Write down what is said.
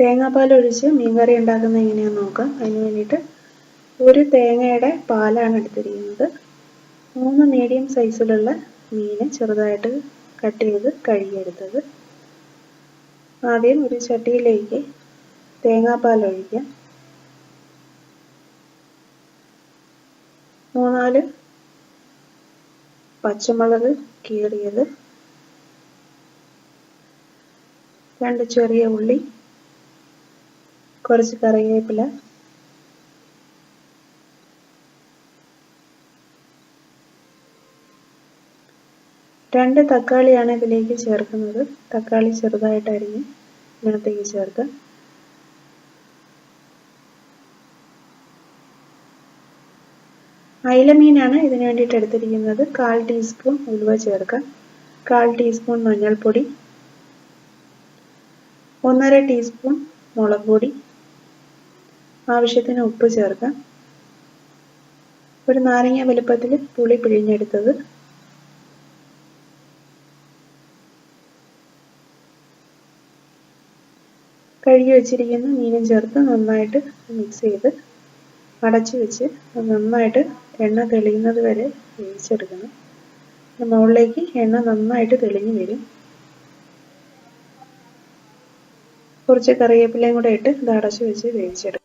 തേങ്ങാപ്പാൽ ഒഴിച്ച് മീൻകറി ഉണ്ടാക്കുന്നത് എങ്ങനെയാണെന്ന് നോക്കാം. അതിന് വേണ്ടിയിട്ട് ഒരു തേങ്ങയുടെ പാലാണ് എടുത്തിരിക്കുന്നത്. 3 മീഡിയം സൈസിലുള്ള മീൻ ചെറുതായിട്ട് കട്ട് ചെയ്ത് കഴുകിയെടുത്തത്. ആദ്യം ഒരു ചട്ടിയിലേക്ക് തേങ്ങാപ്പാൽ ഒഴിക്കാം. 3-4 പച്ചമുളക് കീറിയത്, 2 ചെറിയ ഉള്ളി, കുറച്ച് കറിവേപ്പില, രണ്ട് തക്കാളിയാണ് ഇതിലേക്ക് ചേർക്കുന്നത്. തക്കാളി ചെറുതായിട്ട് അരിഞ്ഞ് ഇതിനകത്തേക്ക് ചേർക്കാം. അയിലമീനാണ് ഇതിന് വേണ്ടിയിട്ട് എടുത്തിരിക്കുന്നത്. 1/4 ടീസ്പൂൺ ഉലുവ ചേർക്കാം, 1/4 ടീസ്പൂൺ മഞ്ഞൾപ്പൊടി, 1/2 ടീസ്പൂൺ മുളക് പൊടി, ആവശ്യത്തിന് ഉപ്പ് ചേർക്കാം. ഒരു നാരങ്ങ വലുപ്പത്തിൽ പുളി പിഴിഞ്ഞെടുത്തത്, കഴുകി വെച്ചിരിക്കുന്ന മീനും ചേർത്ത് നന്നായിട്ട് മിക്സ് ചെയ്ത് അടച്ചു വെച്ച് നന്നായിട്ട് എണ്ണ തെളിയുന്നത് വരെ വേവിച്ചെടുക്കണം. മുകളിലേക്ക് എണ്ണ നന്നായിട്ട് തെളിഞ്ഞു വരും. കുറച്ച് കറിവേപ്പിലയും കൂടെ ഇട്ട് ഇത് അടച്ചു വെച്ച് വേവിച്ചെടുക്കണം.